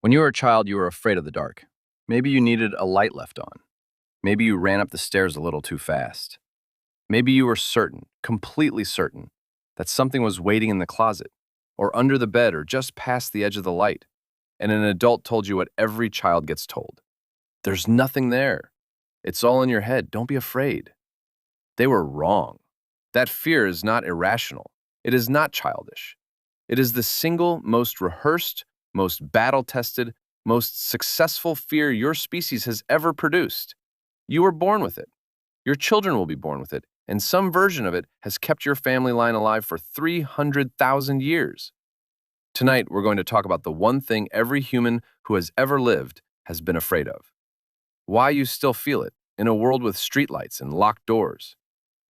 When you were a child, you were afraid of the dark. Maybe you needed a light left on. Maybe you ran up the stairs a little too fast. Maybe you were certain, completely certain, that something was waiting in the closet, or under the bed, or just past the edge of the light, and an adult told you what every child gets told. There's nothing there. It's all in your head. Don't be afraid. They were wrong. That fear is not irrational. It is not childish. It is the single most rehearsed, most battle-tested, most successful fear your species has ever produced. You were born with it. Your children will be born with it, and some version of it has kept your family line alive for 300,000 years. Tonight, we're going to talk about the one thing every human who has ever lived has been afraid of. Why you still feel it in a world with streetlights and locked doors,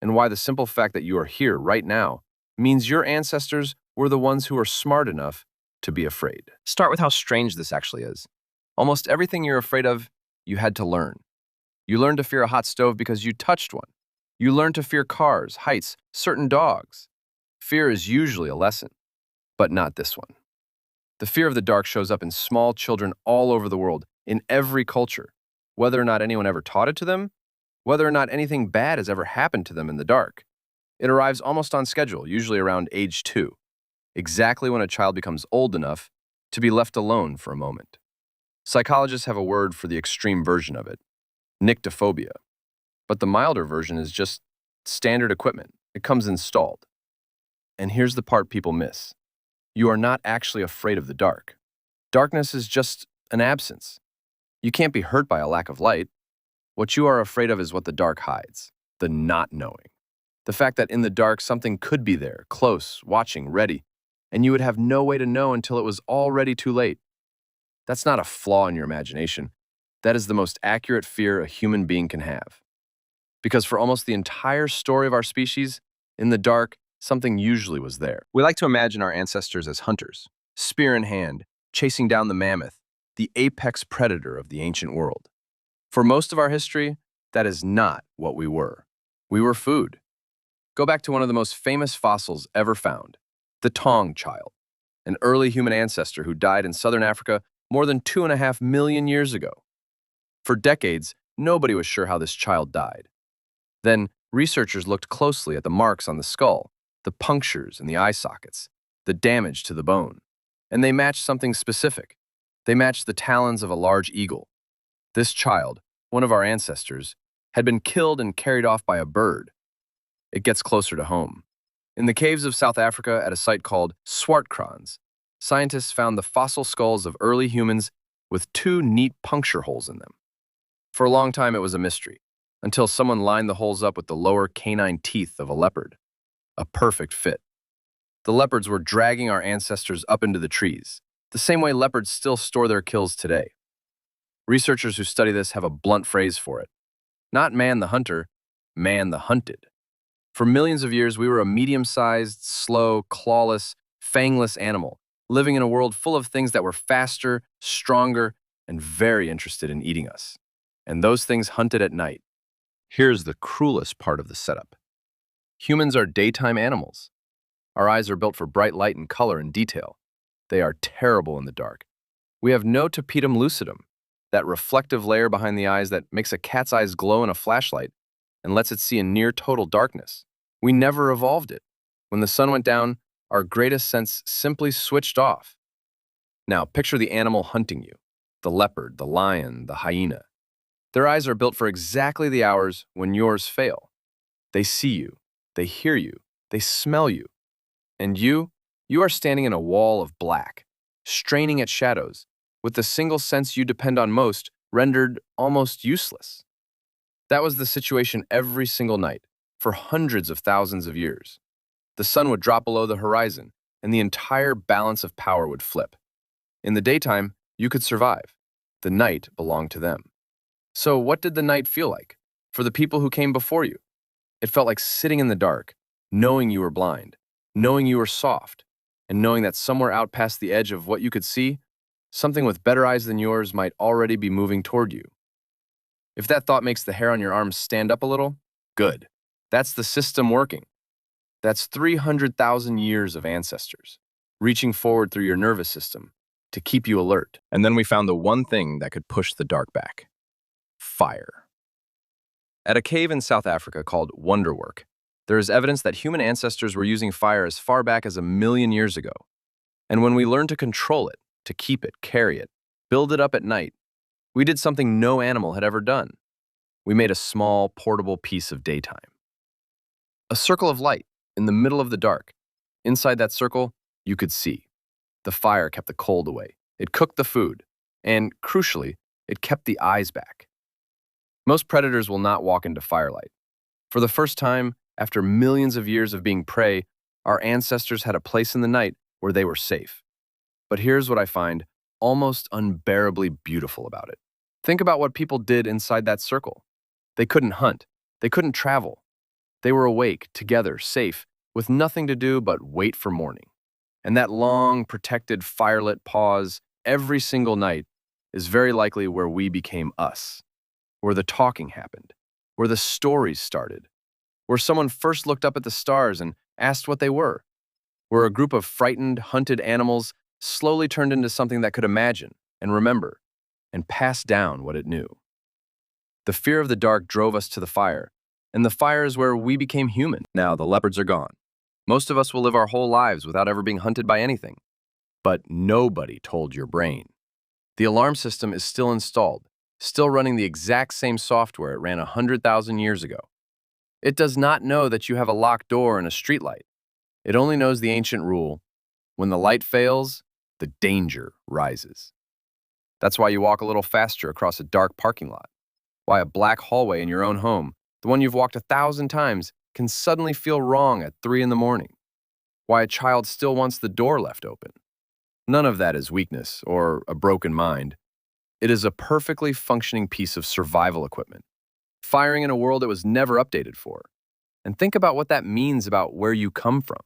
and why the simple fact that you are here right now means your ancestors were the ones who are smart enough to be afraid. Start with how strange this actually is. Almost everything you're afraid of, you had to learn. You learned to fear a hot stove because you touched one. You learned to fear cars, heights, certain dogs. Fear is usually a lesson, but not this one. The fear of the dark shows up in small children all over the world, in every culture, whether or not anyone ever taught it to them, whether or not anything bad has ever happened to them in the dark. It arrives almost on schedule, usually around age 2, exactly when a child becomes old enough to be left alone for a moment. Psychologists have a word for the extreme version of it, nyctophobia. But the milder version is just standard equipment. It comes installed. And here's the part people miss. You are not actually afraid of the dark. Darkness is just an absence. You can't be hurt by a lack of light. What you are afraid of is what the dark hides, the not knowing. The fact that in the dark something could be there, close, watching, ready, and you would have no way to know until it was already too late. That's not a flaw in your imagination. That is the most accurate fear a human being can have. Because for almost the entire story of our species, in the dark, something usually was there. We like to imagine our ancestors as hunters, spear in hand, chasing down the mammoth, the apex predator of the ancient world. For most of our history, that is not what we were. We were food. Go back to one of the most famous fossils ever found, the Tong child, an early human ancestor who died in southern Africa more than 2.5 million years ago. For decades, nobody was sure how this child died. Then, researchers looked closely at the marks on the skull, the punctures in the eye sockets, the damage to the bone, and they matched something specific. They matched the talons of a large eagle. This child, one of our ancestors, had been killed and carried off by a bird. It gets closer to home. In the caves of South Africa at a site called Swartkrans, scientists found the fossil skulls of early humans with 2 neat puncture holes in them. For a long time, it was a mystery, until someone lined the holes up with the lower canine teeth of a leopard. A perfect fit. The leopards were dragging our ancestors up into the trees, the same way leopards still store their kills today. Researchers who study this have a blunt phrase for it. Not man the hunter, man the hunted. For millions of years, we were a medium-sized, slow, clawless, fangless animal, living in a world full of things that were faster, stronger, and very interested in eating us. And those things hunted at night. Here's the cruelest part of the setup. Humans are daytime animals. Our eyes are built for bright light and color and detail. They are terrible in the dark. We have no tapetum lucidum, that reflective layer behind the eyes that makes a cat's eyes glow in a flashlight and lets it see in near total darkness. We never evolved it. When the sun went down, our greatest sense simply switched off. Now, picture the animal hunting you, the leopard, the lion, the hyena. Their eyes are built for exactly the hours when yours fail. They see you, they hear you, they smell you. And you are standing in a wall of black, straining at shadows, with the single sense you depend on most rendered almost useless. That was the situation every single night, for hundreds of thousands of years. The sun would drop below the horizon, and the entire balance of power would flip. In the daytime, you could survive. The night belonged to them. So what did the night feel like for the people who came before you? It felt like sitting in the dark, knowing you were blind, knowing you were soft, and knowing that somewhere out past the edge of what you could see, something with better eyes than yours might already be moving toward you. If that thought makes the hair on your arms stand up a little, good. That's the system working. That's 300,000 years of ancestors, reaching forward through your nervous system, to keep you alert. And then we found the one thing that could push the dark back: fire. At a cave in South Africa called Wonderwork, there is evidence that human ancestors were using fire as far back as 1 million years ago. And when we learned to control it, to keep it, carry it, build it up at night, we did something no animal had ever done. We made a small, portable piece of daytime. A circle of light in the middle of the dark. Inside that circle, you could see. The fire kept the cold away. It cooked the food. And, crucially, it kept the eyes back. Most predators will not walk into firelight. For the first time, after millions of years of being prey, our ancestors had a place in the night where they were safe. But here's what I find almost unbearably beautiful about it. Think about what people did inside that circle. They couldn't hunt. They couldn't travel. They were awake, together, safe, with nothing to do but wait for morning. And that long, protected, firelit pause every single night is very likely where we became us, where the talking happened, where the stories started, where someone first looked up at the stars and asked what they were, where a group of frightened, hunted animals slowly turned into something that could imagine and remember and pass down what it knew. The fear of the dark drove us to the fire, and the fire is where we became human. Now the leopards are gone. Most of us will live our whole lives without ever being hunted by anything. But nobody told your brain. The alarm system is still installed, still running the exact same software it ran 100,000 years ago. It does not know that you have a locked door and a streetlight. It only knows the ancient rule: when the light fails, the danger rises. That's why you walk a little faster across a dark parking lot. Why a black hallway in your own home, the one you've walked 1,000 times, can suddenly feel wrong at 3 in the morning. Why a child still wants the door left open. None of that is weakness or a broken mind. It is a perfectly functioning piece of survival equipment, firing in a world it was never updated for. And think about what that means about where you come from.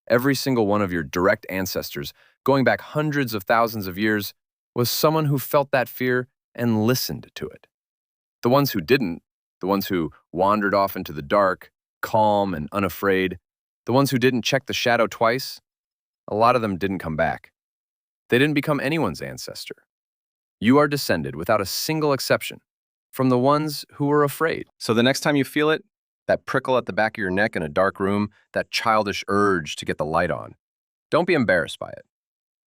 Every single one of your direct ancestors, going back hundreds of thousands of years, was someone who felt that fear and listened to it. The ones who didn't, the ones who wandered off into the dark, calm and unafraid, the ones who didn't check the shadow twice, a lot of them didn't come back. They didn't become anyone's ancestor. You are descended, without a single exception, from the ones who were afraid. So the next time you feel it, that prickle at the back of your neck in a dark room, that childish urge to get the light on, don't be embarrassed by it.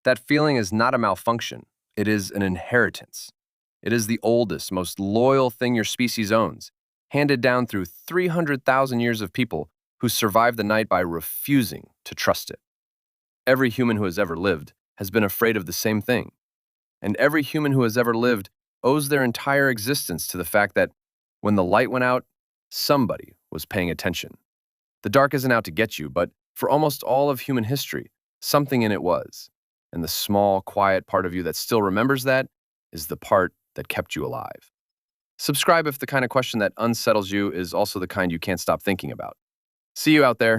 That feeling is not a malfunction. It is an inheritance. It is the oldest, most loyal thing your species owns, handed down through 300,000 years of people who survived the night by refusing to trust it. Every human who has ever lived has been afraid of the same thing. And every human who has ever lived owes their entire existence to the fact that when the light went out, somebody was paying attention. The dark isn't out to get you, but for almost all of human history, something in it was. And the small, quiet part of you that still remembers that is the part that kept you alive. Subscribe if the kind of question that unsettles you is also the kind you can't stop thinking about. See you out there.